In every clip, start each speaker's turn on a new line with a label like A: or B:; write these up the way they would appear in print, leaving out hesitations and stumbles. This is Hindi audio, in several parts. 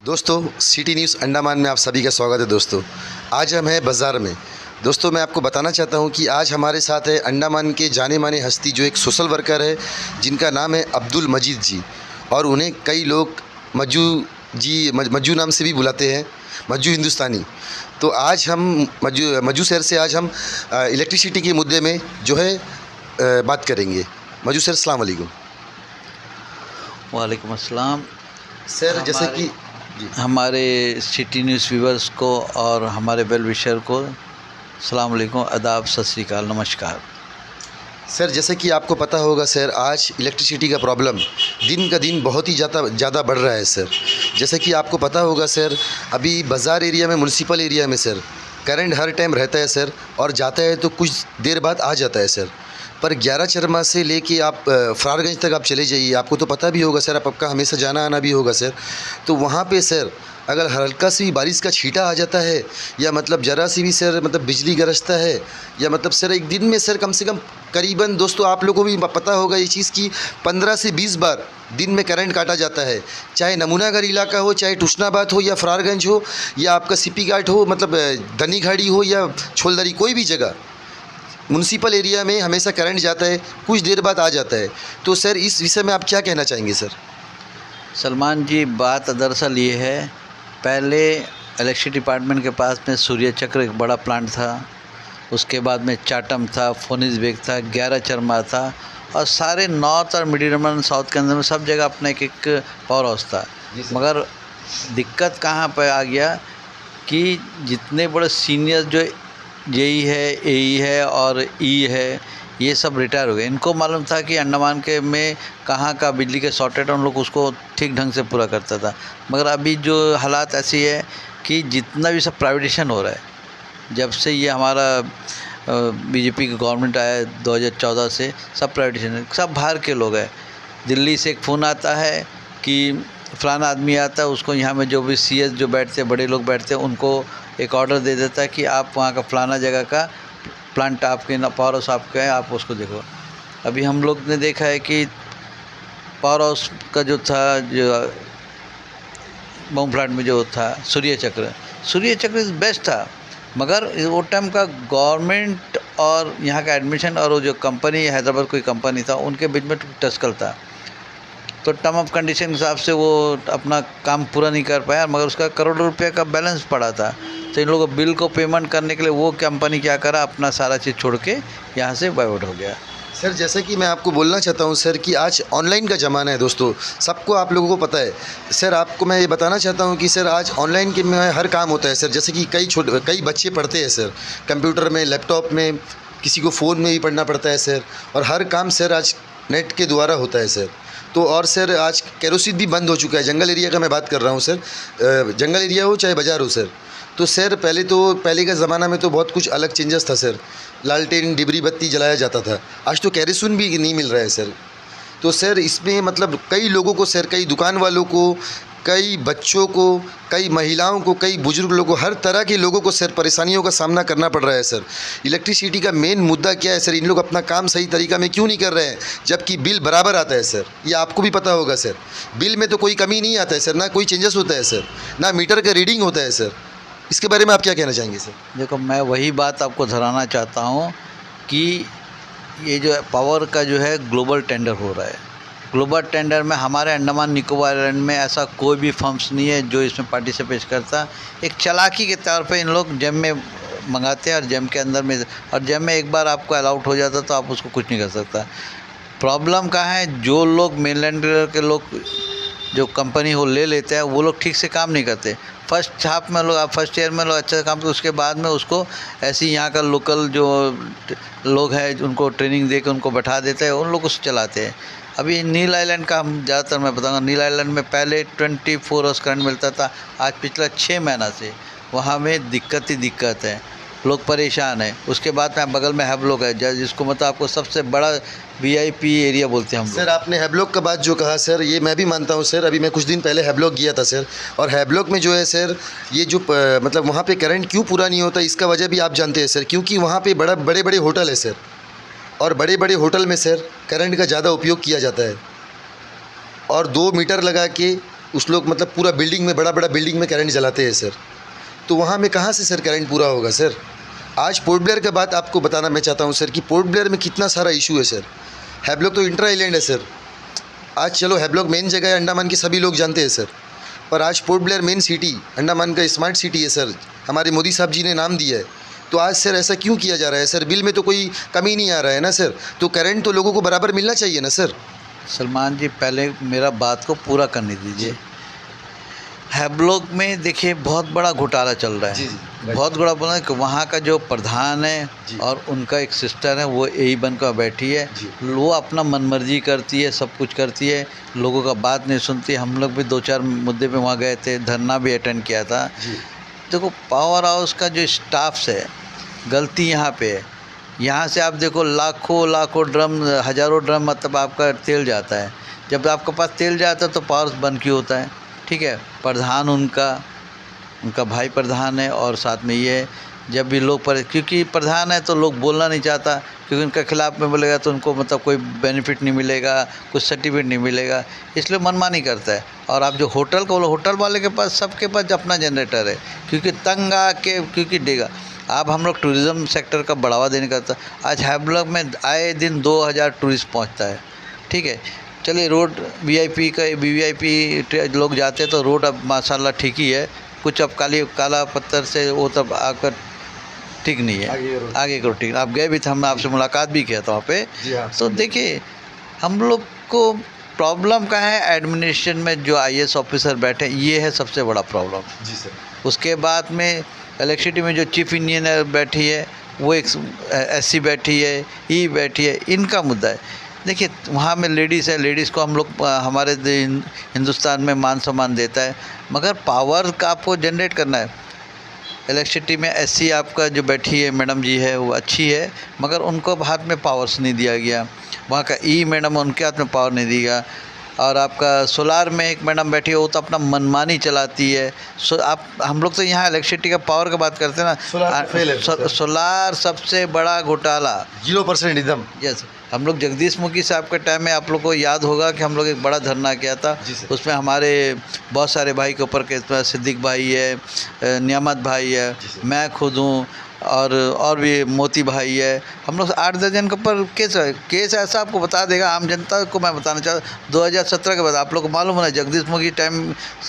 A: दोस्तों, सिटी न्यूज़ अंडमान में आप सभी का स्वागत है। दोस्तों, आज हम हैं बाज़ार में। दोस्तों, मैं आपको बताना चाहता हूं कि आज हमारे साथ है अंडमान के जाने माने हस्ती जो एक सोशल वर्कर है, जिनका नाम है अब्दुल मजीद जी, और उन्हें कई लोग मज्जू नाम से भी बुलाते हैं, मज्जू हिंदुस्तानी। तो आज हम मज्जू शहर से आज हम इलेक्ट्रिसिटी के मुद्दे में जो है बात करेंगे। मज्जू सर, अस्सलाम वालेकुम।
B: वालेकुम अस्सलाम।
A: सर, जैसे कि
B: हमारे सिटी न्यूज़ व्यूवर्स को और हमारे वेल विशर को अस्सलाम वालेकुम, आदाब, सत श्री अकाल, नमस्कार।
A: सर, जैसे कि आपको पता होगा सर, आज इलेक्ट्रिसिटी का प्रॉब्लम दिन का दिन बहुत ही ज़्यादा बढ़ रहा है सर। जैसे कि आपको पता होगा सर, अभी बाज़ार एरिया में, म्युनिसिपल एरिया में सर करंट हर टाइम रहता है सर, और जाता है तो कुछ देर बाद आ जाता है सर। पर 11 चरमा से लेके आप फरारगंज तक आप चले जाइए, आपको तो पता भी होगा सर, आपका हमेशा जाना आना भी होगा सर। तो वहाँ पे सर अगर हल्का सी बारिश का छींटा आ जाता है, या मतलब ज़रा सी भी सर मतलब बिजली गरजता है, या मतलब सर एक दिन में सर कम से कम करीबन, दोस्तों आप लोगों को भी पता होगा ये चीज़ की 15 से 20 बार दिन में करंट काटा जाता है। चाहे नमूनागढ़ इलाका हो, चाहे टुशनाबाद हो, या फरारगंज हो, या आपका सीपी घाट हो, मतलब धनीघाड़ी हो, या छोलदरी, कोई भी जगह म्युनिसिपल एरिया में हमेशा करंट जाता है, कुछ देर बाद आ जाता है। तो सर इस विषय में आप क्या कहना चाहेंगे सर?
B: सलमान जी, बात दरअसल ये है, पहले इलेक्ट्रिसिटी डिपार्टमेंट के पास में सूर्य चक्र एक बड़ा प्लांट था, उसके बाद में चाटम था, फोनिसबेग था, 11 चरमा था, और सारे नॉर्थ और मिडिल साउथ के अंदर में सब जगह अपना एक पावर हाउस था। मगर दिक्कत कहाँ पर आ गया कि जितने बड़े सीनियर जो जेई है, एई है और ई है, ये सब रिटायर हो गए। इनको मालूम था कि अंडमान के में कहाँ का बिजली के शॉर्टेज, उन लोग उसको ठीक ढंग से पूरा करता था। मगर अभी जो हालात ऐसी है कि जितना भी सब प्राइवेटेशन हो रहा है, जब से ये हमारा बीजेपी की गवर्नमेंट आया 2014 से, सब प्राइवेटेशन, सब बाहर के लोग हैं। दिल्ली से एक फ़ोन आता है कि फलाना आदमी आता है, उसको यहाँ में जो भी सीएस जो बैठते हैं, बड़े लोग बैठते हैं, उनको एक ऑर्डर दे देता है कि आप वहाँ का फलाना जगह का प्लांट आपके ना पावर हाउस आपका है, आप उसको देखो। अभी हम लोग ने देखा है कि पावर हाउस का जो था, जो बम प्लांट में जो था सूर्य चक्र इज़ बेस्ट था। मगर वो टाइम का गवर्नमेंट और यहाँ का एडमिशन और वो जो कंपनी, हैदराबाद कोई कंपनी था, उनके बीच में टस्कल था। तो टर्म ऑफ कंडीशन के हिसाब से वो अपना काम पूरा नहीं कर पाया, मगर उसका करोड़ों रुपये का बैलेंस पड़ा था। तो इन लोगों को बिल को पेमेंट करने के लिए वो कंपनी क्या करा, अपना सारा चीज़ छोड़ के यहाँ से बाइवआउट हो गया।
A: सर, जैसे कि मैं आपको बोलना चाहता हूं सर कि आज ऑनलाइन का ज़माना है दोस्तों, सबको आप लोगों को पता है। सर, आपको मैं ये बताना चाहता हूं कि सर आज ऑनलाइन के में हर काम होता है सर। जैसे कि कई बच्चे पढ़ते हैं सर कंप्यूटर में, लैपटॉप में, किसी को फ़ोन में भी पढ़ना पड़ता है सर, और हर काम सर आज नेट के द्वारा होता है सर। तो और सर आज केरोसिन भी बंद हो चुका है। जंगल एरिया का मैं बात कर रहा हूँ सर, जंगल एरिया हो चाहे बाज़ार हो सर। तो सर पहले का ज़माना में तो बहुत कुछ अलग चेंजेस था सर। लालटेन, डिबरी बत्ती जलाया जाता था, आज तो केरोसिन भी नहीं मिल रहा है सर। तो सर इसमें मतलब कई लोगों को सर, कई दुकान वालों को, कई बच्चों को, कई महिलाओं को, कई बुजुर्ग लोगों को, हर तरह के लोगों को सर परेशानियों का सामना करना पड़ रहा है सर। इलेक्ट्रिसिटी का मेन मुद्दा क्या है सर? इन लोग अपना काम सही तरीका में क्यों नहीं कर रहे हैं, जबकि बिल बराबर आता है सर? ये आपको भी पता होगा सर, बिल में तो कोई कमी नहीं आता है सर, ना कोई चेंजेस होता है सर, ना मीटर का रीडिंग होता है सर। इसके बारे में आप क्या कहना चाहेंगे सर?
B: देखो, मैं वही बात आपको दोहराना चाहता हूँ कि ये जो पावर का जो है ग्लोबल टेंडर हो रहा है। ग्लोबल टेंडर में हमारे अंडमान निकोबार आइलैंड में ऐसा कोई भी फर्म्स नहीं है जो इसमें पार्टिसिपेट करता। एक चालाकी के तौर पे इन लोग जम में मंगाते हैं, और जम के अंदर में, और जम में एक बार आपको अलाउट हो जाता तो आप उसको कुछ नहीं कर सकता। प्रॉब्लम कहाँ है, जो लोग मेनलैंड के लोग जो कंपनी हो ले लेते हैं, वो लोग ठीक से काम नहीं करते। फर्स्ट हाफ में लोग, फर्स्ट ईयर में लोग अच्छा काम करते, उसके बाद में उसको ऐसे ही यहाँ का लोकल जो लोग हैं उनको ट्रेनिंग दे के उनको बैठा देते हैं, उन लोग उसको चलाते हैं। अभी नील आइलैंड का हम ज़्यादातर मैं बताऊँगा, नील आइलैंड में पहले 24 आवर्स करंट मिलता था, आज पिछला 6 महीना से वहाँ में दिक्कत ही दिक्कत है, लोग परेशान हैं। उसके बाद में बगल में हैवलॉक है, जिसको मतलब आपको सबसे बड़ा वीआईपी एरिया बोलते हैं हम लोग।
A: सर, आपने हैवलॉक का बात जो कहा सर, ये मैं भी मानता हूँ सर। अभी मैं कुछ दिन पहले हैवलॉक गया था सर, और हैवलॉक में जो है सर, ये जो मतलब वहाँ पे करंट क्यों पूरा नहीं होता, इसका वजह भी आप जानते हैं सर। क्योंकि वहाँ पे बड़े बड़े होटल है सर, और बड़े बड़े होटल में सर करंट का ज़्यादा उपयोग किया जाता है, और 2 मीटर लगा के उस लोग मतलब पूरा बिल्डिंग में, बड़ा बड़ा बिल्डिंग में करंट जलाते हैं सर। तो वहाँ में कहाँ से सर करंट पूरा होगा सर। आज पोर्ट ब्लेयर के बात आपको बताना मैं चाहता हूँ सर कि पोर्ट ब्लेयर में कितना सारा इशू है सर। हैवलॉक तो इंटर आइलैंड है सर। आज चलो हैवलॉक मेन जगह है, अंडमान के सभी लोग जानते हैं सर, पर आज port Blair main city, Andaman का स्मार्ट सिटी है सर, हमारे मोदी साहब जी ने नाम दिया है। तो आज सर ऐसा क्यों किया जा रहा है सर। बिल में तो कोई कमी नहीं आ रहा है ना सर, तो करंट तो लोगों को बराबर मिलना चाहिए ना सर।
B: सलमान जी पहले मेरा बात को पूरा करने दीजिए। हैवलॉक में देखिए बहुत बड़ा घोटाला चल रहा है।
A: जी,
B: बहुत बड़ा बोला कि वहाँ का जो प्रधान है
A: जी।
B: और उनका एक सिस्टर है, वो यही बनकर बैठी है।
A: जी।
B: वो अपना मनमर्जी करती है, सब कुछ करती है, लोगों का बात नहीं सुनती। हम लोग भी 2-4 मुद्दे पे वहाँ गए थे, धरना भी अटेंड किया था।
A: जी।
B: देखो पावर हाउस का जो स्टाफ्स है, गलती यहाँ पे है। यहाँ से आप देखो लाखों ड्रम, हज़ारों ड्रम मतलब आपका तेल जाता है। जब आपके पास तेल जाता है तो पावर बंद क्यों होता है। ठीक है, प्रधान उनका भाई प्रधान है, और साथ में ये है, जब भी लोग क्योंकि प्रधान है तो लोग बोलना नहीं चाहता, क्योंकि उनके खिलाफ में बोलेगा तो उनको मतलब कोई बेनिफिट नहीं मिलेगा, कुछ सर्टिफिकेट नहीं मिलेगा, इसलिए मनमानी करता है। और आप जो होटल को बोलो, होटल वाले के पास सबके पास अपना जनरेटर है, क्योंकि तंग आके क्योंकि देगा। आप हम लोग टूरिज़्म सेक्टर का बढ़ावा देने का, आज हैवलॉक में आए दिन 2000 टूरिस्ट पहुँचता है। ठीक है, चलिए रोड वीआईपी का वीवीआईपी लोग जाते हैं तो रोड अब माशाल्लाह ठीक ही है। कुछ अब काला पत्थर से वो तब आकर ठीक नहीं है, आगे करो ठीक। आप गए भी थे, हमने आपसे मुलाकात भी किया था वहाँ पे। तो देखिए हम लोग को प्रॉब्लम का है एडमिनिस्ट्रेशन में, जो आईएएस ऑफिसर बैठे, ये है सबसे बड़ा प्रॉब्लम।
A: जी सर।
B: उसके बाद में इलेक्ट्रिसिटी में जो चीफ इंजीनियर बैठी है, वो एक एससी बैठी है, ई बैठी है, इनका मुद्दा है। देखिए वहाँ में लेडीज़ है, लेडीज़ को हम लोग हमारे हिंदुस्तान में मान सम्मान देता है, मगर पावर का आपको जनरेट करना है। इलेक्ट्रिसिटी में एससी आपका जो बैठी है मैडम जी है, वो अच्छी है, मगर उनको हाथ में पावर्स नहीं दिया गया। वहाँ का ई मैडम, उनके हाथ में पावर नहीं दिया। और आपका सोलार में एक मैडम बैठी है, वो तो अपना मनमानी चलाती है। हम लोग तो यहाँ इलेक्ट्रिसिटी का पावर का बात करते हैं ना, सोलार सबसे बड़ा घोटाला
A: 0% एकदम।
B: यस, हम लोग जगदीश मुखी साहब के टाइम में आप लोग को याद होगा कि हम लोग एक बड़ा धरना किया था। उसमें हमारे बहुत सारे भाई के ऊपर केस, सिद्दीक भाई है, नियामत भाई है, मैं खुद हूँ, और भी मोती भाई है। हम लोग 8 दर्जन के ऊपर केस ऐसा आपको बता देगा, आम जनता को मैं बताना चाहता। 2017 के बाद आप लोग को मालूम है जगदीश मुखी टाइम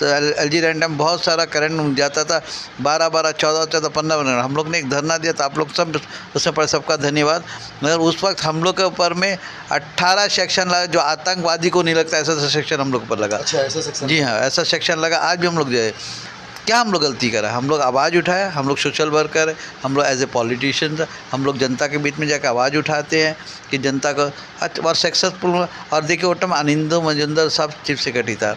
B: एलजी रैन टाइम बहुत सारा करंट जाता था, 12-12, 14-14, 15 मिनट। हम लोग ने एक धरना दिया था, आप लोग सब उसमें पर सबका धन्यवाद। मगर उस वक्त हम लोग के ऊपर में 18 सेक्शन लगा, जो आतंकवादी को नहीं लगता ऐसा सेक्शन हम लोग पर लगा।
A: अच्छा, ऐसा सेक्शन?
B: जी हाँ, ऐसा सेक्शन लगा। आज भी हम लोग जो है, क्या हम लोग गलती करा, हम लोग आवाज़ उठाया, हम लोग सोशल वर्कर है, हम लोग एज ए पॉलिटिशियन, हम लोग जनता के बीच में जाकर आवाज़ उठाते हैं कि जनता को और सक्सेसफुल। और देखिए ओटम अनिंदो मजुमदार साहब चीफ सेक्रेटरी था।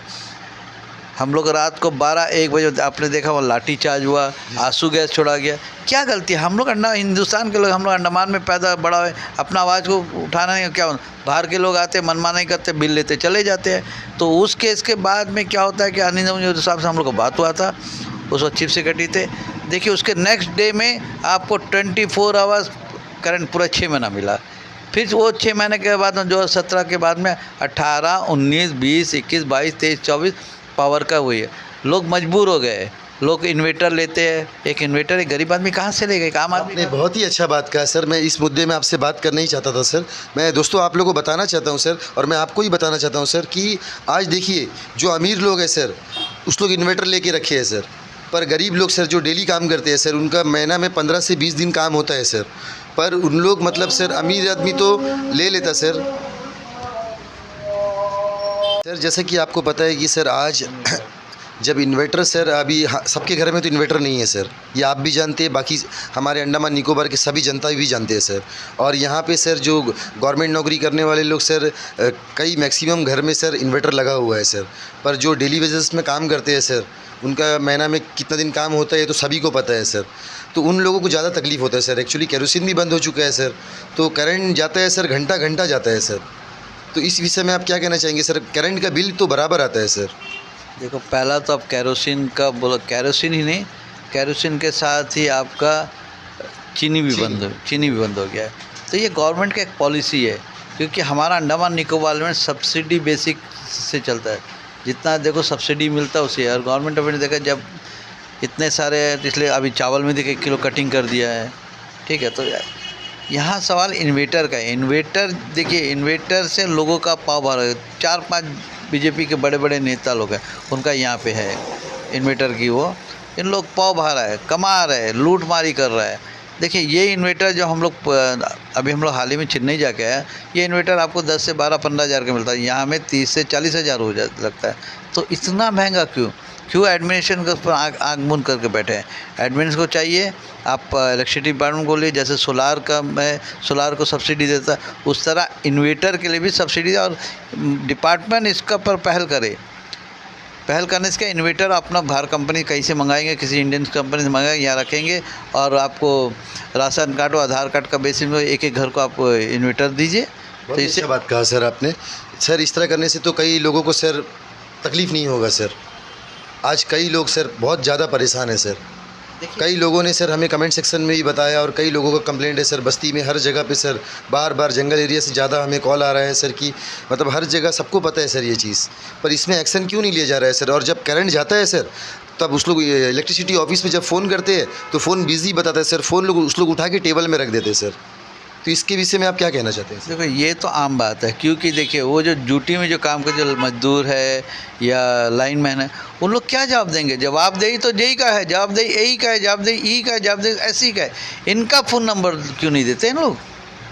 B: हम लोग रात को 12-1 बजे आपने देखा वो लाठी चार्ज हुआ, आंसू गैस छोड़ा गया। क्या गलती है, हम लोग हिंदुस्तान के लोग, हम लोग अंडमान में पैदा बड़ा हुए, अपना आवाज़ को उठाना नहीं। क्या बाहर के लोग आते, मनमानी करते, बिल लेते चले जाते हैं। तो उस केस के बाद में क्या होता है कि अनिंदो मजुमदार साहब से हम लोग को बात हुआ था, उस वक्त चीफ सेक्रेटरी थे। देखिए उसके नेक्स्ट डे में आपको 24 आवर्स करंट पूरा 6 महीना मिला। फिर वो 6 महीने के बाद में 2017 के बाद में 18, 19, 20, 21, 22, 23, 24 पावर का हुई है। लोग मजबूर हो गए, लोग इन्वर्टर लेते हैं। एक इन्वर्टर एक गरीब आदमी कहाँ से लेगा, एक आम आदमी।
A: आपने बहुत ही अच्छा बात कहा सर। मैं इस मुद्दे में आपसे बात करना ही चाहता था सर। मैं दोस्तों आप लोगों को बताना चाहता हूँ सर, और मैं आपको ही बताना चाहता हूँ सर कि आज देखिए जो अमीर लोग हैं सर, उस लोग इन्वर्टर लेके रखे हैं सर, पर गरीब लोग सर जो डेली काम करते हैं सर, उनका महीना में 15 से 20 दिन काम होता है सर। पर उन लोग मतलब सर, अमीर आदमी तो ले लेता सर। जैसे कि आपको पता है कि सर आज जब इन्वर्टर सर अभी सबके घर में तो इन्वर्टर नहीं है सर, ये आप भी जानते हैं, बाकी हमारे अंडमान निकोबार के सभी जनता भी जानते हैं सर। और यहाँ पे सर जो गवर्नमेंट नौकरी करने वाले लोग सर, कई मैक्सिमम घर में सर इन्वर्टर लगा हुआ है सर। पर जो डेली बेसिस में काम करते हैं सर, उनका महीना में कितना दिन काम होता है तो सभी को पता है सर। तो उन लोगों को ज़्यादा तकलीफ़ होता है सर। एक्चुअली केरोसिन भी बंद हो चुका है सर, तो करंट जाता है सर, घंटा घंटा जाता है सर। तो इस विषय में आप क्या कहना चाहेंगे सर? करंट का बिल तो बराबर आता है सर।
B: देखो पहला तो अब केरोसिन का बोलो, केरोसिन ही नहीं, केरोसिन के साथ ही आपका चीनी भी बंद हो गया है। तो ये गवर्नमेंट का एक पॉलिसी है, क्योंकि हमारा अंडमान निकोबार में सब्सिडी बेसिक से चलता है। जितना देखो सब्सिडी मिलता उसे, और गवर्नमेंट ऑफ इंडिया देखा जब इतने सारे, इसलिए अभी चावल में देखिए 1 किलो कटिंग कर दिया है, ठीक है। तो यहाँ सवाल इन्वेटर का है। इन्वेटर देखिए, इन्वेटर से लोगों का पाव भर है। 4-5 बीजेपी के बड़े बड़े नेता लोग हैं, उनका यहाँ पे है इन्वेटर की, वो इन लोग पाव भर रहा है, कमा रहे हैं, लूट मारी कर रहा है। देखिए ये इन्वेटर जो हम लोग अभी हम लोग हाल ही में चेन्नई जाके आए, ये इन्वेटर आपको 10 से 12-15 हज़ार का मिलता है, यहाँ हमें 30 से 40 हज़ार हो जाता लगता है। तो इतना महंगा क्यों एडमिनिस्ट्रेशन के उस पर आँख मूंद करके बैठे हैं। एडमिनिस्ट्रेशन को चाहिए, आप इलेक्ट्रिसिटी डिपार्टमेंट को लिए, जैसे सोलार का मैं सोलार को सब्सिडी देता उस तरह इन्वेटर के लिए भी सब्सिडी, और डिपार्टमेंट इसका पर पहल करे। पहल करने से इन्वेटर अपना बाहर कंपनी कहीं से मंगाएंगे, किसी इंडियन कंपनी से मंगाएंगे, यहाँ रखेंगे, और आपको राशन कार्ड और आधार कार्ड का बेसिस में एक घर को आप इन्वेटर दीजिए।
A: तो इससे बात कहा सर आपने। सर इस तरह करने से तो कई लोगों को सर तकलीफ़ नहीं होगा सर। आज कई लोग सर बहुत ज़्यादा परेशान है सर। कई लोगों ने सर हमें कमेंट सेक्शन में भी बताया, और कई लोगों का कंप्लेंट है सर, बस्ती में हर जगह पे सर बार बार जंगल एरिया से ज़्यादा हमें कॉल आ रहा है सर कि मतलब हर जगह सबको पता है सर ये चीज़, पर इसमें एक्शन क्यों नहीं लिया जा रहा है सर। और जब करंट जाता है सर, तब उस लोग इलेक्ट्रिसिटी ऑफिस में जब फ़ोन करते हैं तो फ़ोन बिजी बताता है सर, फ़ोन उस लोग उठा के टेबल में रख देते हैं सर। तो इसके विषय में आप क्या कहना चाहते हैं?
B: देखो ये तो आम बात है, क्योंकि देखिए वो जो ड्यूटी में जो काम करते जो मजदूर है या लाइनमैन है, उन लोग क्या जवाब देंगे? जवाबदेही तो जेई का है, जवाबदेही ए का है, जवाबदेही ई का है, जवाबदेही ऐसी का है। इनका फ़ोन नंबर क्यों नहीं देते इन लोग?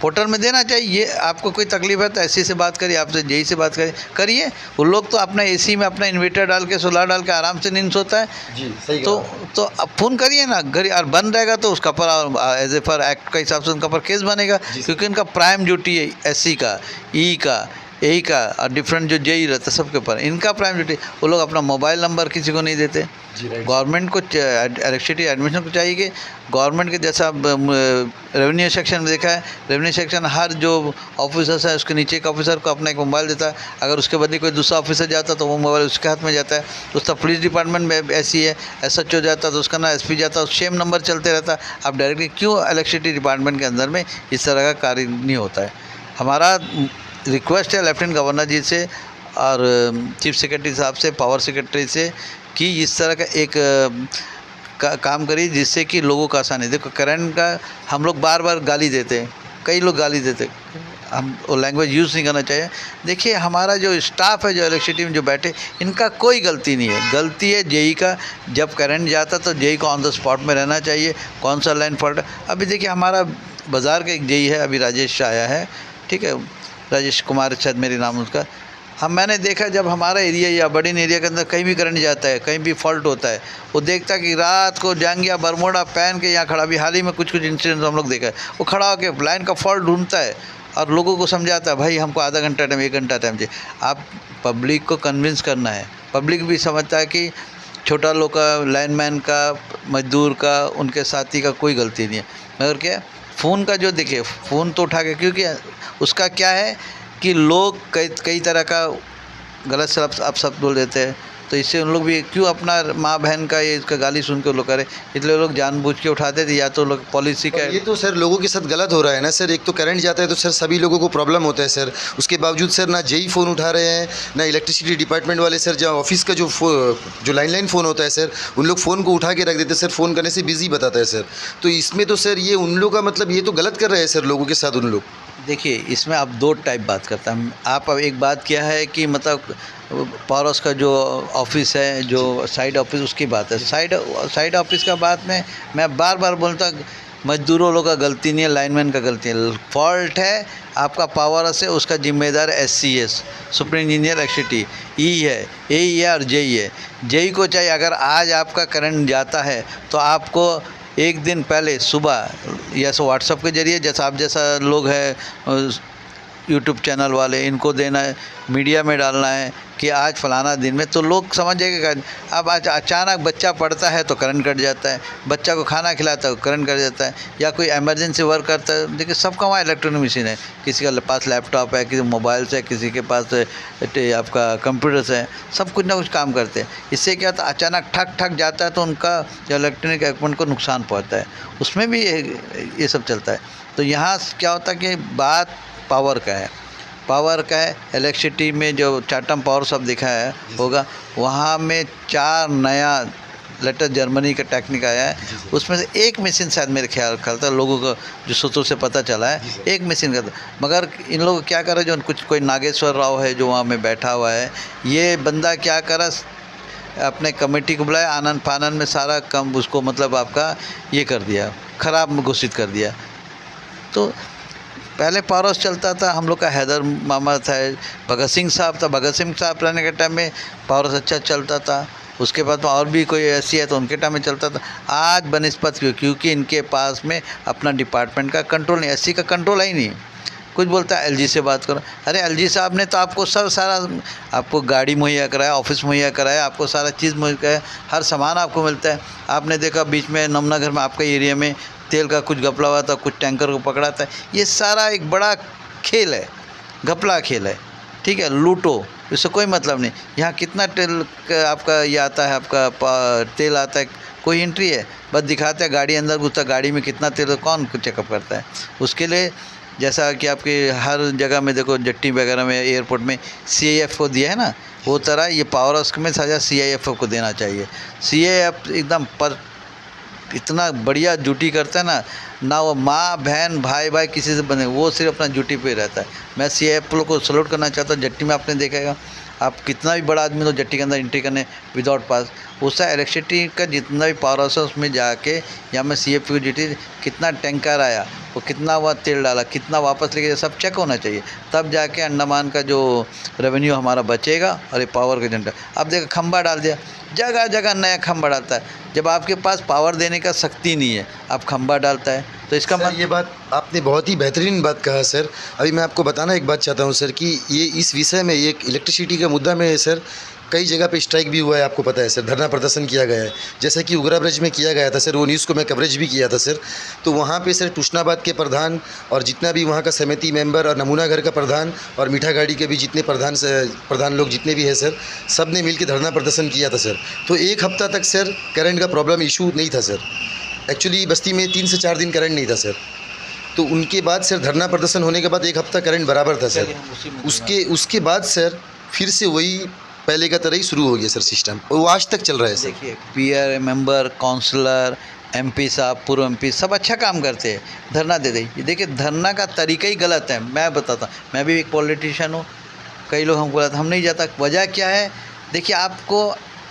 B: पोर्टल में देना चाहिए। ये आपको कोई तकलीफ है तो ऐसी से बात करिए, आपसे जेई से बात करिए। वो लोग तो अपना एसी में अपना इन्वर्टर डाल के, सोलर डाल के आराम से नींद सोता है
A: जी सही।
B: तो अब फ़ोन करिए ना घर, और बंद रहेगा तो उसका पर एज ए पर एक्ट का हिसाब से उनका पर केस बनेगा, क्योंकि इनका प्राइम ड्यूटी है एससी का, ई का, ए का, और डिफरेंट जो जेई रहता है सबके ऊपर इनका प्राइम ड्यूटी। वो लोग अपना मोबाइल नंबर किसी को नहीं देते। गवर्नमेंट को इलेक्ट्रिसिटी एडमिशन को चाहिए कि गवर्नमेंट के जैसा रेवेन्यू सेक्शन में देखा है, रेवेन्यू सेक्शन हर जो ऑफिसर्स है उसके नीचे एक ऑफिसर को अपना एक मोबाइल देता है। अगर उसके बदले कोई दूसरा ऑफिसर जाता तो वो मोबाइल उसके हाथ में जाता है। उसका पुलिस डिपार्टमेंट में ऐसी है, SHO जाता तो उसका ना SP जाता, सेम नंबर चलते रहता। अब डायरेक्टली क्यों इलेक्ट्रिसिटी डिपार्टमेंट के अंदर में इस तरह का कार्य नहीं होता है? हमारा रिक्वेस्ट है लेफ्टिनेंट गवर्नर जी से और चीफ सेक्रेटरी साहब से, पावर सेक्रेटरी से, कि इस तरह का एक काम करिए जिससे कि लोगों का आसानी। देखो करंट का हम लोग बार बार गाली देते हैं, कई लोग गाली देते हैं, हम वो लैंग्वेज यूज़ नहीं करना चाहिए। देखिए हमारा जो स्टाफ है जो इलेक्ट्रिसिटी में जो बैठे, इनका कोई गलती नहीं है, गलती है जेई का। जब करंट जाता तो जेई को ऑन द स्पॉट में रहना चाहिए, कौन सा लाइन फॉल्ट। अभी देखिए हमारा बाज़ार का एक जेई है, अभी राजेश आया है, ठीक है, राजेश कुमार शायद मेरे नाम उसका। मैंने देखा जब हमारा एरिया या बड़िन एरिया के अंदर कहीं भी करंट जाता है, कहीं भी फॉल्ट होता है, वो देखता है कि रात को जांघिया बरमोड़ा पहन के यहाँ खड़ा, भी हाल ही में कुछ इंसिडेंट हम लोग देखा है, वो खड़ा होकर लाइन का फॉल्ट ढूंढता है और लोगों को समझाता है भाई हमको आधा घंटा टाइम, 1 घंटा टाइम चाहिए। आप पब्लिक को कन्विंस करना है। पब्लिक भी समझता है कि छोटा लोग का, लाइनमैन का, मजदूर का, उनके साथी का कोई गलती नहीं है। मगर क्या फ़ोन का जो देखिए, फ़ोन तो उठा के, क्योंकि उसका क्या है कि लोग कई तरह का गलत शब्द बोल देते हैं, तो इससे उन लोग भी क्यों अपना माँ बहन का ये इसका गाली सुन के लोग करे, इसलिए लोग जानबूझ के उठाते थे। या तो लोग पॉलिसी का,
A: ये तो सर लोगों के साथ गलत हो रहा है ना सर। एक तो करंट जाता है तो सर सभी लोगों को प्रॉब्लम होता है सर, उसके बावजूद सर ना जेई फ़ोन उठा रहे हैं, ना इलेक्ट्रिसिटी डिपार्टमेंट वाले सर, जहाँ ऑफिस का जो लाइन फ़ोन होता है सर, उन लोग फ़ोन को उठा के रख देते हैं सर, फ़ोन करने से बिजी बताता है सर। तो इसमें तो सर ये उन लोग का मतलब ये तो गलत कर रहे हैं सर लोगों के साथ उन लोग।
B: देखिए इसमें आप 2 टाइप बात करता हैं आप। अब एक बात क्या है कि मतलब पावर हाउस का जो ऑफिस है, जो साइड ऑफिस, उसकी बात है। साइड ऑफिस का बात में मैं बार बार बोलता, मजदूरों लोगों का गलती नहीं है, लाइनमैन का गलती है। फॉल्ट है आपका पावर हाउस है, उसका जिम्मेदार SCS, सुप्रीम इंजीनियर इलेक्ट्रिसिटी, ई है, AE है और जेई है। जेई को चाहिए अगर आज आपका करंट जाता है तो आपको 1 दिन पहले सुबह या सो व्हाट्सअप के ज़रिए, जैसा आप जैसा लोग हैं यूट्यूब चैनल वाले, इनको देना है, मीडिया में डालना है कि आज फलाना दिन में, तो लोग समझ जाएगा। अब आज अचानक बच्चा पढ़ता है तो करंट कट जाता है, बच्चा को खाना खिलाता है तो करंट कट जाता है, या कोई इमरजेंसी वर्क करता है। देखिए सबका वहाँ इलेक्ट्रॉनिक मशीन है, किसी के पास लैपटॉप है, किसी मोबाइल से, किसी के पास आपका कंप्यूटर्स है, सब कुछ ना कुछ काम करते हैं। इससे क्या होता है, अचानक ठक जाता है तो उनका जो इलेक्ट्रॉनिक इक्विपमेंट को नुकसान पहुँचता है, उसमें भी ये सब चलता है। तो यहाँ क्या होता है कि बात पावर का है, पावर का है, इलेक्ट्रिसिटी में जो चाटम पावर सब दिखा है होगा, वहाँ में 4 नया लेटेस्ट जर्मनी का टेक्निक आया है। उसमें से एक मशीन शायद मेरे ख्याल था, लोगों को जो सूत्रों से पता चला है एक मशीन का था। मगर इन लोग क्या करे, जो कुछ कोई नागेश्वर राव है जो वहाँ में बैठा हुआ है, ये बंदा क्या करा, अपने कमेटी को बुलाया, आनंद फानन में सारा कम उसको मतलब आपका ये कर दिया, ख़राब घोषित कर दिया। तो पहले पावर हाउस चलता था, हम लोग का हैदर मामा था, भगत सिंह साहब था, भगत सिंह साहब रहने के टाइम में पावर हाउस अच्छा चलता था। उसके बाद में और भी कोई ऐसी है तो उनके टाइम में चलता था। आज बनस्पत क्योंकि इनके पास में अपना डिपार्टमेंट का कंट्रोल नहीं, एससी का कंट्रोल है ही नहीं। कुछ बोलता है एलजी से बात करो, अरे एलजी साहब ने तो आपको सब सारा आपको गाड़ी मुहैया कराया, ऑफिस मुहैया कराया, आपको सारा चीज़ मुहैया कराया, हर सामान आपको मिलता है। आपने देखा बीच में नमनागर में आपके एरिया में तेल का कुछ घपला हुआ था, कुछ टैंकर को पकड़ा था। ये सारा एक बड़ा खेल है, घपला खेल है, ठीक है, लूटो, इससे कोई मतलब नहीं। यहाँ कितना तेल आपका ये आता है, आपका तेल आता है, कोई एंट्री है, बस दिखाते हैं गाड़ी अंदर घुसता, गाड़ी में कितना तेल, कौन चेकअप करता है। उसके लिए जैसा कि आपके हर जगह में देखो, जट्टी वगैरह में, एयरपोर्ट में CIF को दिया है ना, वो तरह ये पावर हाउस में सजा CIF को देना चाहिए। CIF एकदम पर इतना बढ़िया ड्यूटी करता है ना वो माँ बहन भाई भाई किसी से बने, वो सिर्फ अपना ड्यूटी पे रहता है। मैं CIF को सल्यूट करना चाहता हूँ। जट्टी में आपने देखेगा, आप कितना भी बड़ा आदमी हो, जट्टी के अंदर एंट्री करने विदाउट पास, उसका इलेक्ट्रिसिटी का जितना भी पावर हाउस है उसमें जाके, या मैं CIF की ड्यूटी, कितना टैंकर आया, वो कितना वह तेल डाला, कितना वापस लेके, सब चेक होना चाहिए, तब जाके अंडमान का जो रेवेन्यू हमारा बचेगा। और ये पावर का जनरेटर, अब देखो खंबा डाल दिया, जगह जगह नया खंबा डालता है। जब आपके पास पावर देने का शक्ति नहीं है, आप खंबा डालता है, तो इसका
A: ये बात आपने बहुत ही बेहतरीन बात कहा सर। अभी मैं आपको बताना एक बात चाहता हूँ सर कि ये इस विषय में, ये इलेक्ट्रिसिटी का मुद्दा में सर कई जगह पे स्ट्राइक भी हुआ है, आपको पता है सर, धरना प्रदर्शन किया गया है। जैसे कि उगरा ब्रिज में किया गया था सर, वो न्यूज़ को मैं कवरेज भी किया था सर। तो वहाँ पे सर टुशनाबाद के प्रधान और जितना भी वहाँ का समिति मेंबर और नमूना घर का प्रधान और मीठा गाड़ी के भी जितने प्रधान लोग जितने भी हैं सर, सब ने मिलकर धरना प्रदर्शन किया था सर। तो एक हफ्ता तक सर करंट का प्रॉब्लम इशू नहीं था सर। एक्चुअली बस्ती में 3 से 4 दिन करंट नहीं था सर। तो उनके बाद सर धरना प्रदर्शन होने के बाद एक हफ्ता करंट बराबर था सर। उसके बाद सर फिर से वही पहले का तरह ही शुरू हो गया सर सिस्टम, और वो आज तक चल रहा है सर।
B: देखिए, पीआर मेंबर, काउंसलर, MP साहब, पूर्व MP सब अच्छा काम करते हैं, धरना दे दे। ये देखिए, धरना का तरीका ही गलत है। मैं बताता हूँ, मैं भी एक पॉलिटिशियन हूँ, कई लोग हमको बोला हम नहीं जाता, वजह क्या है? देखिए, आपको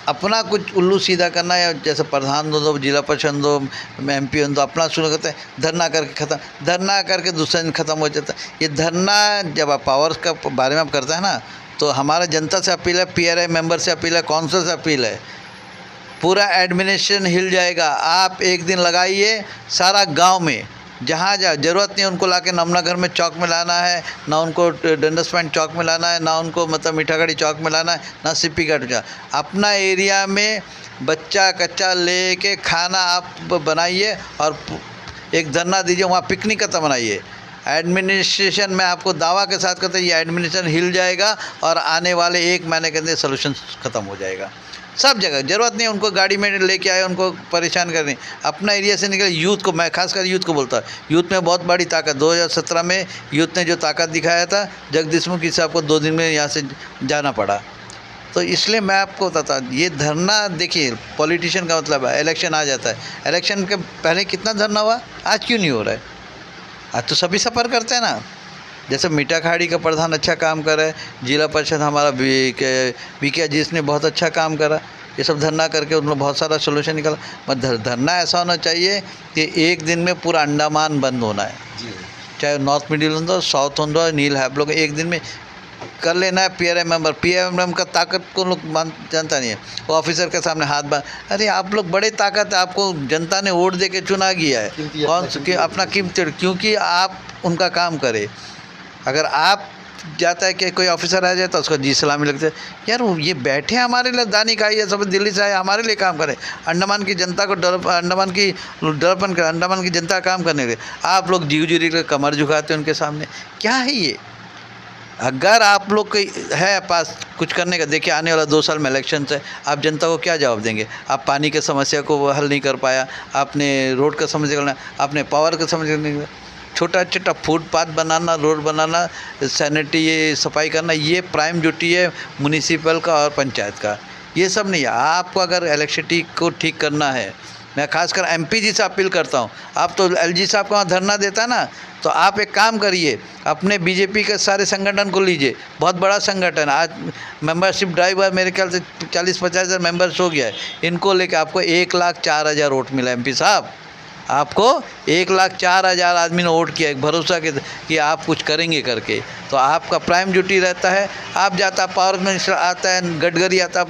B: अपना कुछ उल्लू सीधा करना है, जैसे प्रधान दो, जिला परिषद दो, MP हो, तो अपना शुरू करते हैं, धरना करके ख़त्म, धरना करके दूसरे दिन ख़त्म हो जाता है। ये धरना जब आप पावर्स का बारे में आप करते हैं ना, तो हमारा जनता से अपील है, PRI मेंबर से अपील है, काउंसिल से अपील है, पूरा एडमिनिस्ट्रेशन हिल जाएगा। आप एक दिन लगाइए, सारा गांव में जहाँ ज़रूरत नहीं उनको लाके नमनागर में चौक में लाना है, ना उनको डंडस पॉइंट चौक में लाना है, ना उनको मतलब मीठागढ़ी चौक में लाना है, ना सिप्पी घाट। अपना एरिया में बच्चा कच्चा ले के खाना आप बनाइए और एक धरना दीजिए, वहाँ पिकनिक का मनाइए। एडमिनिस्ट्रेशन में आपको दावा के साथ कहते हैं ये एडमिनिस्ट्रेशन हिल जाएगा और आने वाले 1 महीने के अंदर सलूशन ख़त्म हो जाएगा। सब जगह ज़रूरत नहीं उनको गाड़ी में लेके आए, उनको परेशान करने, अपना एरिया से निकले। यूथ को, मैं खासकर यूथ को बोलता हूँ, यूथ में बहुत बड़ी ताकत। 2017 में यूथ ने जो ताकत दिखाया था, जगदीश मुखी साहब को 2 दिन में यहाँ से जाना पड़ा। तो इसलिए मैं आपको बताता, ये धरना देखिए, पॉलिटिशियन का मतलब है, इलेक्शन आ जाता है, इलेक्शन के पहले कितना धरना हुआ, आज क्यों नहीं हो रहा है? आज तो सभी सफ़र करते हैं ना। जैसे मीठाखाड़ी का प्रधान अच्छा काम कर रहा है, जिला परिषद हमारा बीके जिसने बहुत अच्छा काम करा, ये सब धरना करके उन्होंने बहुत सारा सोल्यूशन निकाला। मगर धरना ऐसा होना चाहिए कि एक दिन में पूरा अंडमान बंद होना है, चाहे नॉर्थ मिडिल हो, साउथ हो, नील हैब्लॉक, एक दिन में कर लेना है। PRI मेंबर का ताकत को लोग जानता नहीं है, वो ऑफिसर के सामने हाथ बांध, अरे आप लोग बड़े ताकत है, आपको जनता ने वोट दे के चुना गया है, कौन से अपना कीमती, क्योंकि आप उनका काम करें। अगर आप जाता है कि कोई ऑफिसर आ जाए तो उसको जी सलामी लगते है, यार वो ये बैठे हमारे लिए, दानी खाई है, सब दिल्ली से आए हमारे लिए काम करें, अंडमान की जनता को अंडमान की डेवलपमेंट करें, अंडमान की जनता काम करने के लिए आप लोग जीव जीरी कर कमर झुकाते हैं उनके सामने। क्या है ये? अगर आप लोग के है पास कुछ करने का, देखिए आने वाला 2 साल में इलेक्शन है, आप जनता को क्या जवाब देंगे? आप पानी के समस्या को हल नहीं कर पाया, आपने रोड का समस्या करना, आपने पावर का समस्या नहीं, छोटा छोटा फुटपाथ बनाना, रोड बनाना, सैनिटरी ये सफाई करना, ये प्राइम ड्यूटी है म्यूनिसिपल का और पंचायत का। ये सब नहीं है। आपको अगर इलेक्ट्रिसिटी को ठीक करना है, मैं खासकर एमपी जी से अपील करता हूँ। आप तो एलजी साहब का वहाँ धरना देता है ना, तो आप एक काम करिए, अपने बीजेपी के सारे संगठन को लीजिए, बहुत बड़ा संगठन, आज मेंबरशिप ड्राइव है, मेरे ख्याल से 40-50 हज़ार मेंबर्स हो गया है। इनको लेके आपको 1,04,000 वोट मिला एमपी साहब, आपको 1,04,000 आदमी ने वोट किया, एक भरोसा के कि आप कुछ करेंगे करके। तो आपका प्राइम ड्यूटी रहता है, आप जाता, पावर मिनिस्टर आता है, गडकरी आता,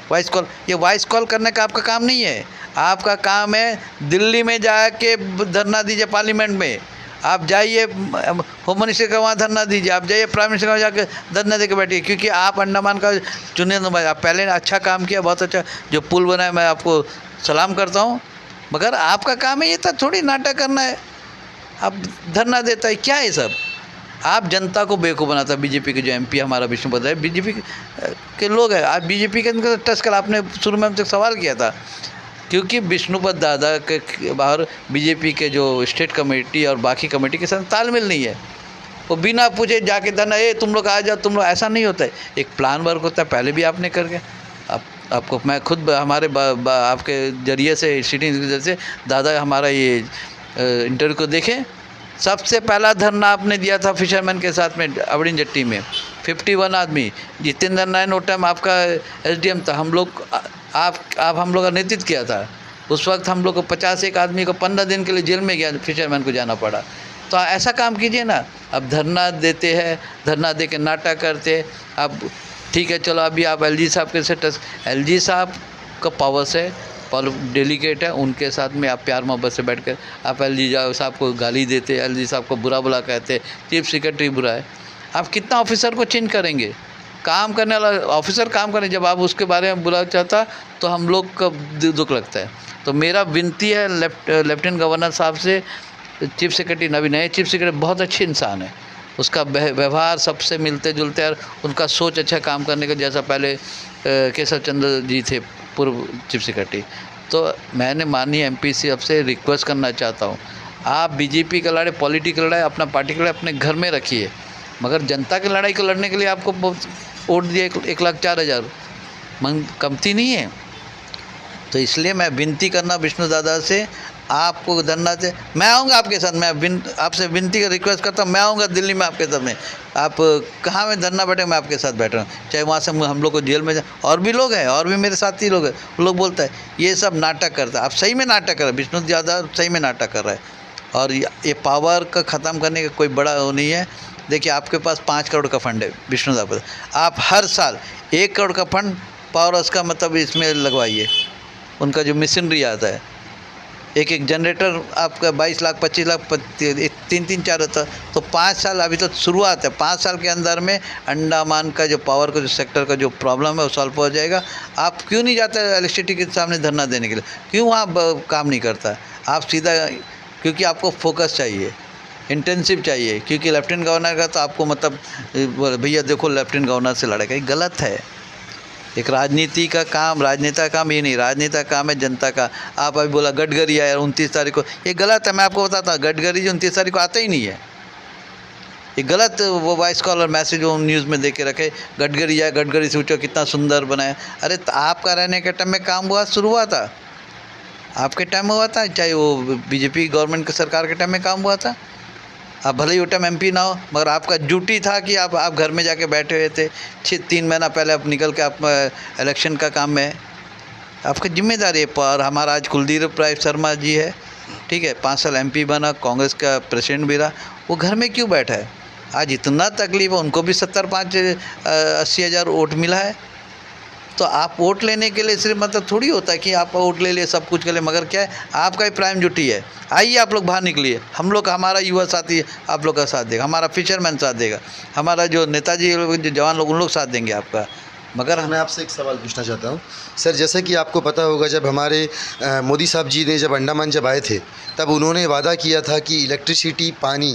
B: वॉइस कॉल, ये वॉइस कॉल करने का आपका काम नहीं है। आपका काम है दिल्ली में जाके धरना दीजिए, पार्लियामेंट में आप जाइए, होम मिनिस्टर का वहाँ धरना दीजिए, आप जाइए प्राइम मिनिस्टर का जाकर धरना दे के बैठिए, क्योंकि आप अंडमान का चुने नुमाइंदा, आप पहले अच्छा काम किया, बहुत अच्छा जो पुल बनाया, मैं आपको सलाम करता हूँ, मगर आपका काम है ये तो थोड़ी नाटक करना है। आप धरना देता है, क्या है सब? आप जनता को बेवकूफ़ बनाता है। बीजेपी के जो एमपी हमारा विष्णुपद है, बीजेपी के लोग हैं, आप बीजेपी के टच कर, आपने शुरू में हमसे सवाल किया था, क्योंकि विष्णुपद दादा के बाहर बीजेपी के जो स्टेट कमेटी और बाकी कमेटी के साथ तालमेल नहीं है। वो बिना पूछे जाके धरना, तुम लोग आ जाओ, तुम लोग, ऐसा नहीं होता है। एक प्लान वर्क होता है, पहले भी आपने कर गया। आपको मैं खुद हमारे आपके जरिए से सिटी से दादा हमारा ये इंटरव्यू को देखें, सबसे पहला धरना आपने दिया था फिशरमैन के साथ में अबड़िन जट्टी में, 51 आदमी, जितेंद्र नारायण वो टाइम आपका एसडीएम था, हम लोग आप हम लोग का नेतृत्व किया था। उस वक्त हम लोग को 51 आदमी को 15 दिन के लिए जेल में गया, फिशरमैन को जाना पड़ा। तो ऐसा काम कीजिए ना। अब धरना देते हैं, धरना दे के नाटक करते हैं। अब ठीक है, चलो अभी आप एलजी साहब के से एलजी साहब का पावर से डेलीगेट है, उनके साथ में आप प्यार मोहब्बत से बैठकर आप एलजी साहब को गाली देते, एलजी साहब को बुरा बुला कहते, चीफ सेक्रेटरी बुरा है। आप कितना ऑफिसर को चेंज करेंगे? काम करने वाला ऑफिसर काम करें, जब आप उसके बारे में बुरा चाहता तो हम लोग का दुख लगता है। तो मेरा विनती है लेफ्टिनेंट गवर्नर साहब से, चीफ सेक्रेटरी नए चीफ सेक्रेटरी बहुत अच्छे इंसान है, उसका व्यवहार सबसे मिलते जुलते और उनका सोच अच्छा काम करने का, जैसा पहले केशव चंद्र जी थे पूर्व चीफ सेक्रेटरी। तो मैंने माननीय एमपी साहब से रिक्वेस्ट करना चाहता हूँ, आप बीजेपी का लड़ाई, पॉलिटिकल लड़ाई अपना पार्टी का लड़ाई अपने घर में रखिए, मगर जनता की लड़ाई को लड़ने के लिए आपको वोट दिया 1,04,000 कमती नहीं है। तो इसलिए मैं विनती करना विष्णु दादा से, आपको धरना से मैं आऊँगा आपके साथ, मैं आपसे विनती का रिक्वेस्ट करता हूँ, मैं आऊँगा दिल्ली में आपके साथ में, आप कहाँ में धरना बैठे, मैं आपके साथ बैठ रहा हूँ, चाहे वहाँ से हम लोग को जेल में और भी लोग हैं, और भी मेरे साथी लोग हैं, वो लोग बोलता है ये सब नाटक करता है। आप सही में नाटक कर रहे हैं, विष्णु दादा सही में नाटक कर रहा है, और ये पावर का ख़त्म करने का कोई बड़ा वो नहीं है। देखिए आपके पास 5 करोड़ का फंड है विष्णु दादा, आप हर साल 1 करोड़ का फंड पावर हाउस का मतलब इसमें लगवाइए, उनका जो मशीनरी आता है, एक जनरेटर आपका 22 लाख 25 लाख 3-4 होता, तो 5 साल अभी तो शुरुआत है, 5 साल के अंदर में अंडमान का जो पावर का जो सेक्टर का जो प्रॉब्लम है वो सॉल्व हो जाएगा। आप क्यों नहीं जाते इलेक्ट्रिसिटी के सामने धरना देने के लिए, क्यों वहाँ काम नहीं करता? आप सीधा, क्योंकि आपको फोकस चाहिए, इंटेंसिव चाहिए, क्योंकि लेफ्टिनेंट गवर्नर का तो आपको मतलब भैया देखो लेफ्टिनेंट गवर्नर से लड़ेगा, ये गलत है। एक राजनीति का काम, राजनेता का काम ये नहीं, राजनेता का काम है जनता का। आप अभी बोला गडकरी आया 29 तारीख को, ये गलत है। मैं आपको बताता हूँ, गडकरी जो 29 तारीख को आता ही नहीं है, ये गलत वो वॉइस कॉल और मैसेज वो न्यूज़ में दे के रखे, गडकरी आया, गडकरी से पूछो कितना सुंदर बनाया। अरे तो आपका रहने के टाइम में काम हुआ, शुरू हुआ था, आपके टाइम में हुआ था, चाहे वो बीजेपी गवर्नमेंट की सरकार के टाइम में काम हुआ था। आप भले ही वो टाइम एमपी ना हो, मगर आपका ड्यूटी था कि आप घर में जाके बैठे हुए थे, 3 महीना पहले आप निकल के आप इलेक्शन का काम में, आपकी जिम्मेदारी है। और हमारा आज कुलदीप राय शर्मा जी है, ठीक है, 5 साल एमपी बना, कांग्रेस का प्रेसिडेंट भी रहा, वो घर में क्यों बैठा है? आज इतना तकलीफ है, उनको भी 70-80 हज़ार वोट मिला है। तो आप वोट लेने के लिए सिर्फ मतलब थोड़ी होता है कि आप वोट ले लिए सब कुछ कर ले, मगर क्या है, आपका ही प्राइम ड्यूटी है। आइए आप लोग बाहर निकलिए, हम लोग, हमारा युवा साथी आप लोग का साथ देगा, हमारा फिशरमैन साथ देगा, हमारा जो नेताजी जो जवान लोग उन लोग साथ देंगे आपका। मगर
A: मैं आपसे एक सवाल पूछना चाहता हूँ सर, जैसे कि आपको पता होगा जब हमारे मोदी साहब जी ने जब अंडमान जब आए थे, तब उन्होंने वादा किया था कि इलेक्ट्रिसिटी पानी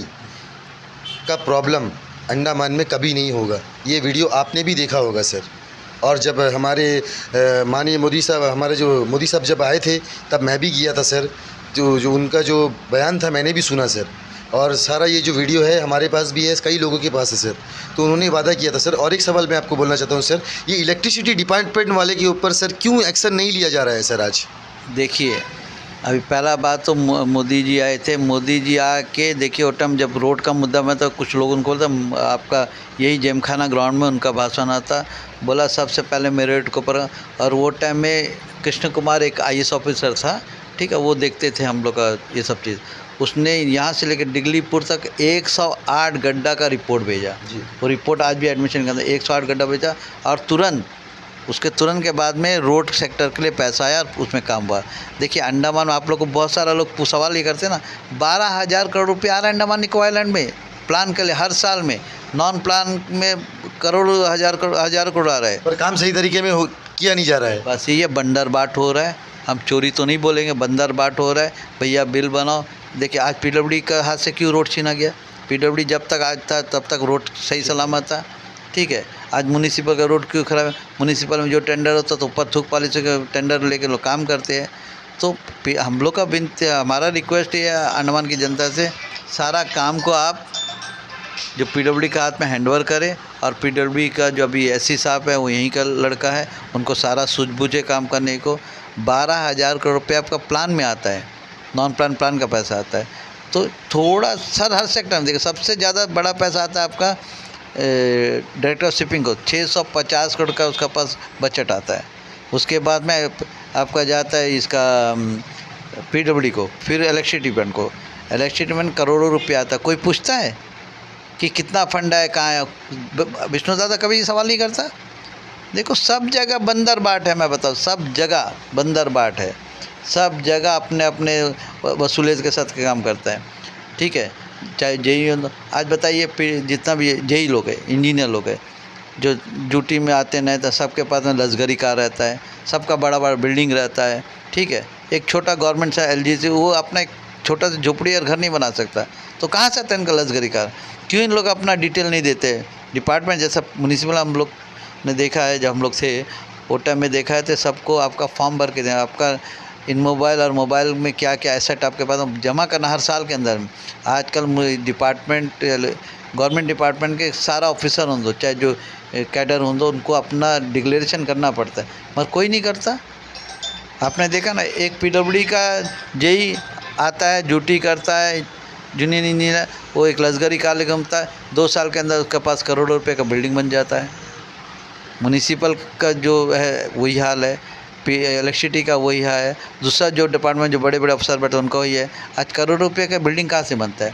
A: का प्रॉब्लम अंडमान में कभी नहीं होगा। ये वीडियो आपने भी देखा होगा सर। और जब हमारे माननीय मोदी साहब, हमारे जो मोदी साहब जब आए थे, तब मैं भी गया था सर, जो उनका जो बयान था मैंने भी सुना सर। और सारा ये जो वीडियो है हमारे पास भी है, कई लोगों के पास है सर। तो उन्होंने वादा किया था सर। और एक सवाल मैं आपको बोलना चाहता हूँ सर, ये इलेक्ट्रिसिटी डिपार्टमेंट वाले के ऊपर सर क्यों एक्शन नहीं लिया जा रहा है सर आज?
B: देखिए, अभी पहला बात तो मोदी जी आए थे। मोदी जी आके देखिए उस टाइम जब रोड का मुद्दा में तो कुछ लोगों को बोलता आपका यही जिमखाना ग्राउंड में उनका भाषण आता, बोला सबसे पहले मेरिट के ऊपर। और वो टाइम में कृष्ण कुमार एक IAS ऑफिसर था, ठीक है, वो देखते थे हम लोग का ये सब चीज़। उसने यहाँ से लेकर डिगलीपुर तक 108 गड्ढा का रिपोर्ट भेजा
A: जी।
B: वो रिपोर्ट आज भी एडमिशन के अंदर 108 गड्ढा भेजा। और तुरंत उसके तुरंत के बाद में रोड सेक्टर के लिए पैसा आया और उसमें काम हुआ। देखिए अंडमान में आप लोग को बहुत सारा लोग सवाल ये करते हैं ना, 12,000 करोड़ रुपये आ रहा है अंडमान निकोबार आइलैंड में प्लान के लिए हर साल में। नॉन प्लान में करोड़ हज़ार करोड़ आ रहा है,
A: पर काम सही तरीके में किया नहीं जा रहा है।
B: बस ये बंदर बाट हो रहा है। हम चोरी तो नहीं बोलेंगे, बंदर बाट हो रहा है। भैया बिल बनाओ। देखिए आज PWD का हाथ से क्यों रोड छीना गया? PWD जब तक आज था तब तक रोड सही सलामत था, ठीक है। आज म्यूनिसिपल का रोड क्यों खराब है? म्यूनिसिपल में जो टेंडर होता है तो ऊपर थूक पॉलिसी का टेंडर लेके लोग काम करते हैं। तो हम लोग का हमारा रिक्वेस्ट ये है अंडमान की जनता से, सारा काम को आप जो PWD का हाथ में हैंडओवर करें। और PWD का जो अभी SC साहब है वो यहीं का लड़का है, उनको सारा सूझबूझे काम करने को। 12,000 करोड़ रुपये आपका प्लान में आता है, नॉन प्लान का पैसा आता है। तो थोड़ा सर हर सेक्टर में देखिए सबसे ज़्यादा बड़ा पैसा आता है आपका डायरेक्टर ऑफ शिपिंग को 650 करोड़ का उसका पास बजट आता है। उसके बाद में आपका जाता है इसका PWD को, फिर इलेक्ट्रिसिटी डिपार्टमेंट को। इलेक्ट्रिसिटी डिपार्टमेंट करोड़ों रुपये आता है। कोई पूछता है कि कितना फंड है, कहाँ है? विष्णु दादा कभी सवाल नहीं करता। देखो सब जगह बंदर बाट है, मैं बताऊँ सब जगह बंदर बाट है। सब जगह अपने अपने वसूलेज के साथ काम करता है, ठीक है। चाहे JEE आज बताइए जितना भी JEE लोग है, इंजीनियर लोग है जो ड्यूटी में आते नहीं तो सबके पास में लग्जरी कार रहता है, सबका बड़ा बड़ा बिल्डिंग रहता है, ठीक है। एक छोटा गवर्नमेंट से LGC वो अपना एक छोटा सा झोपड़ी और घर नहीं बना सकता, तो कहाँ से आता है इनका लग्जरी कार? क्यों इन लोग अपना डिटेल नहीं देते? डिपार्टमेंट जैसा म्यूनिसिपल हम लोग ने देखा है, जब हम लोग थे वो टाइम में देखा है तो सबको आपका फॉर्म भर के दें, आपका इन मोबाइल और मोबाइल में क्या क्या एसेट आपके पास जमा करना हर साल के अंदर। आजकल डिपार्टमेंट गवर्नमेंट डिपार्टमेंट के सारा ऑफिसर हों, चाहे जो कैडर हों, उनको अपना डिक्लेरेशन करना पड़ता है, मगर कोई नहीं करता। आपने देखा ना, एक PWD का JEE आता है, ड्यूटी करता है, जूनियर इंजीनियर, वो एक लग्जरी कार लेकर घूमता है, 2 साल के अंदर उसके पास करोड़ों रुपये का बिल्डिंग बन जाता है। म्यूनिसिपल का जो है वही हाल है, इलेक्ट्रिसिटी का वही है, दूसरा जो डिपार्टमेंट जो बड़े बड़े अफसर बैठे उनका वही है। आज करोड़ रुपये का बिल्डिंग कहाँ से बनता है?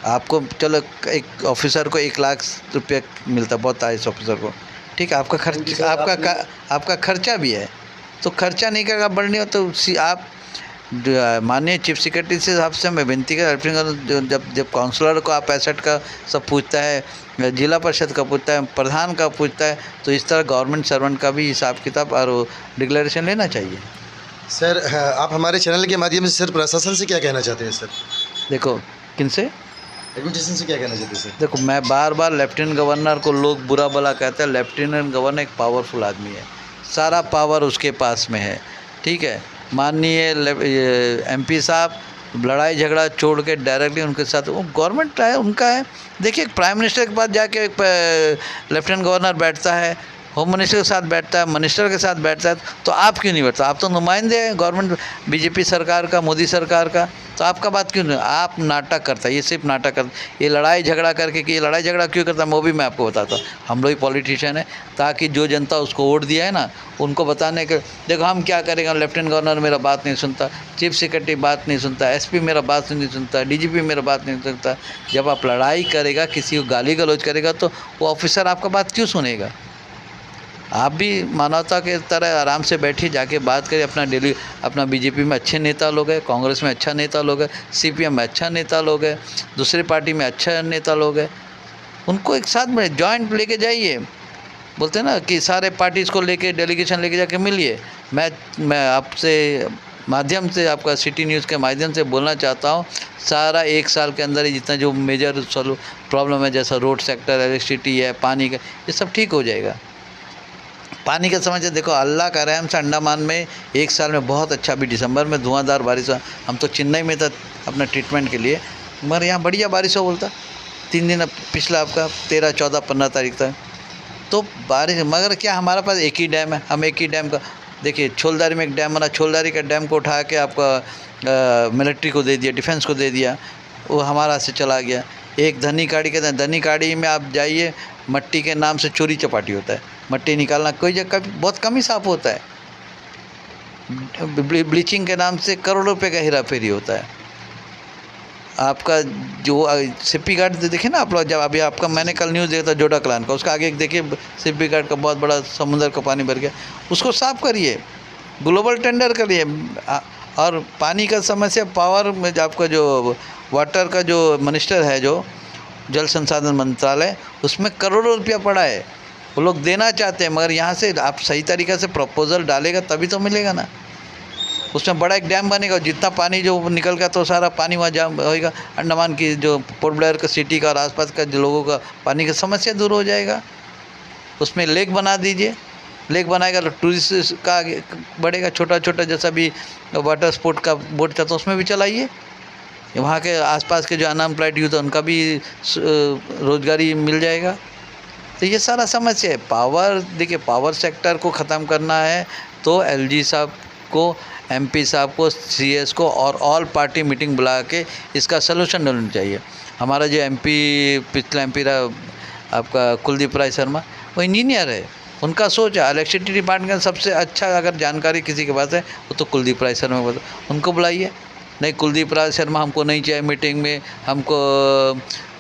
B: आपको चलो एक ऑफिसर को 1 लाख रुपये मिलता है, बहुत IAS ऑफिसर को, ठीक है। आपका खर्चा भी है, तो खर्चा नहीं करेगा बढ़ने हो तो आप माननीय चीफ सेक्रेटरी से आपसे मैं विनती कर, जब काउंसलर को आप एसेट का सब पूछता है, जिला परिषद का पूछता है, प्रधान का पूछता है, तो इस तरह गवर्नमेंट सर्वेंट का भी हिसाब किताब और डिक्लेरेशन लेना चाहिए।
A: सर आप हमारे चैनल के माध्यम से सर प्रशासन से क्या कहना चाहते हैं सर?
B: देखो किनसे,
A: एडमिनिस्ट्रेशन से क्या कहना चाहते हैं सर?
B: देखो मैं बार बार लेफ्टिनेंट गवर्नर को लोग बुरा भला कहते हैं। लेफ्टिनेंट गवर्नर एक पावरफुल आदमी है, सारा पावर उसके पास में है, ठीक है। माननीय MP साहब लड़ाई झगड़ा छोड़ के डायरेक्टली उनके साथ, वो गवर्नमेंट है उनका है। देखिए प्राइम मिनिस्टर के पास जाके लेफ्टिनेंट गवर्नर बैठता है, होम मिनिस्टर के साथ बैठता है, मिनिस्टर के साथ बैठता है, तो आप क्यों नहीं बैठता? आप तो नुमाइंदे हैं गवर्नमेंट BJP सरकार का, मोदी सरकार का, तो आपका बात क्यों नहीं? आप नाटक करता है, ये सिर्फ नाटक करता है। ये लड़ाई झगड़ा करके कि ये लड़ाई झगड़ा क्यों करता है वो भी मैं आपको बताता हूँ। हम लोग ही पॉलिटिशियन है, ताकि जो जनता उसको वोट दिया है ना उनको बताने के, देखो हम क्या करेंगे, लेफ्टिनेंट गवर्नर मेरा बात नहीं सुनता, चीफ सेक्रेटरी बात नहीं सुनता, SP मेरा बात नहीं सुनता, DGP मेरा बात नहीं सुनता। जब आप लड़ाई करेगा, किसी को गाली गलौज करेगा, तो वो ऑफिसर आपका बात क्यों सुनेगा? आप भी मानवता के तरह आराम से बैठिए, जाके बात करिए। अपना BJP में अच्छे नेता लोग हैं, कांग्रेस में अच्छा नेता लोग हैं, CPM में अच्छा नेता लोग हैं, दूसरी पार्टी में अच्छा नेता लोग हैं, उनको एक साथ में जॉइंट लेके जाइए। बोलते हैं ना कि सारे पार्टीज़ को लेके डेलीगेशन लेके जाके मिलिए। मैं आपसे माध्यम से, आपका सिटी न्यूज़ के माध्यम से बोलना चाहता हूँ, सारा 1 साल के अंदर ही जितना जो मेजर प्रॉब्लम है, जैसा रोड सेक्टर, इलेक्ट्रिसिटी है, पानी का, ये सब ठीक हो जाएगा। पानी का समझ है, देखो अल्लाह का रहम से अंडमान में 1 साल में बहुत अच्छा, अभी दिसंबर में धुआंधार बारिश हुआ। हम तो चेन्नई में था अपना ट्रीटमेंट के लिए, मगर यहाँ बढ़िया बारिश हो बोलता 3 दिन पिछला आपका 13, 14, 15 तारीख तक तो बारिश। मगर क्या हमारे पास एक ही डैम है, हम एक ही डैम का देखिए छोलदारी में एक डैम बना, छोलदारी का डैम को उठा के आपका मिलिट्री को दे दिया, डिफेंस को दे दिया, वो हमारा से चला गया। एक धनी काड़ी कहते हैं, धनी काड़ी में आप जाइए मट्टी के नाम से चोरी चपाटी होता है, मट्टी निकालना कोई जगह बहुत कम ही साफ होता है, ब्लीचिंग के नाम से करोड़ों रुपए का हेरा फेरी होता है। आपका जो सिप्पी घाट देखे ना आप लोग, जब अभी आपका मैंने कल न्यूज़ देखा था जोड़ा कलान का, उसका आगे एक देखिए सिप्पी घाट का बहुत बड़ा समुद्र का पानी भर गया, उसको साफ करिए, ग्लोबल टेंडर करिए। और पानी का समस्या पावर में आपका जो वाटर का जो मिनिस्टर है, जो जल संसाधन मंत्रालय, उसमें करोड़ों रुपया पड़ा है, वो लोग देना चाहते हैं, मगर यहाँ से आप सही तरीक़े से प्रपोजल डालेगा तभी तो मिलेगा ना। उसमें बड़ा एक डैम बनेगा, जितना पानी जो निकल गया तो सारा पानी वहाँ जाम होएगा, अंडमान की जो पोर्ट ब्लेयर का सिटी का और आसपास का जो लोगों का पानी की समस्या दूर हो जाएगा। उसमें लेक बना दीजिए, लेक बनाएगा तो टूरिस्ट का आगे बढ़ेगा, छोटा छोटा जैसा भी वाटर स्पोर्ट का बोट था तो उसमें भी चलाइए। वहाँ के आसपास के जो अनएम्प्लॉयड यूथ है उनका भी रोज़गारी मिल जाएगा। तो ये सारा समस्या है। पावर देखिए, पावर सेक्टर को ख़त्म करना है तो एलजी साहब को, एमपी साहब को, सीएस को और ऑल पार्टी मीटिंग बुला के इसका सलूशन ढूंढना चाहिए। हमारा जो एमपी पिछला एमपी रहा आपका कुलदीप राय शर्मा, वो इंजीनियर है, उनका सोच है इलेक्ट्रिसिटी डिपार्टमेंट का सबसे अच्छा अगर जानकारी किसी के पास है वो तो कुलदीप राय शर्मा को, उनको बुलाइए। नहीं कुलदीप राय शर्मा हमको नहीं चाहिए मीटिंग में, हमको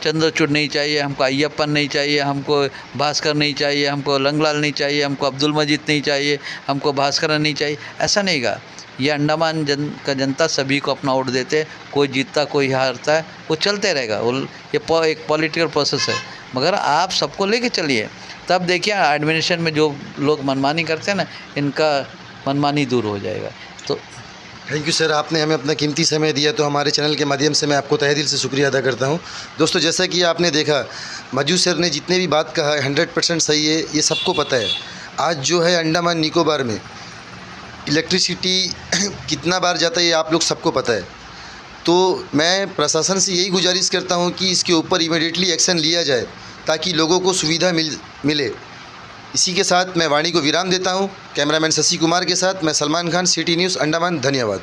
B: चंद्रचूड़ नहीं चाहिए, हमको अय्यप्पन नहीं चाहिए, हमको भास्कर नहीं चाहिए, हमको लंगलाल नहीं चाहिए, हमको अब्दुल मजीद नहीं चाहिए, हमको भास्करन नहीं चाहिए, ऐसा नहीं कहा। ये अंडमान का जनता सभी को अपना वोट देते हैं, कोई जीतता कोई हारता है, वो चलते रहेगा, वो ये एक पॉलिटिकल प्रोसेस है। मगर आप सबको लेके चलिए, तब देखिए एडमिनिस्ट्रेशन में जो लोग मनमानी करते हैं ना, इनका मनमानी दूर हो जाएगा। तो
A: थैंक यू सर, आपने हमें अपना कीमती समय दिया, तो हमारे चैनल के माध्यम से मैं आपको तहे दिल से शुक्रिया अदा करता हूं। दोस्तों, जैसा कि आपने देखा मजू सर ने जितने भी बात कहा है 100% सही है, ये सबको पता है। आज जो है अंडमान निकोबार में इलेक्ट्रिसिटी कितना बार जाता है ये आप लोग सबको पता है। तो मैं प्रशासन से यही गुजारिश करता हूँ कि इसके ऊपर इमीडिएटली एक्शन लिया जाए ताकि लोगों को सुविधा मिले। इसी के साथ मैं वाणी को विराम देता हूं। कैमरामैन शशि कुमार के साथ मैं सलमान खान, सिटी न्यूज़ अंडमान। धन्यवाद।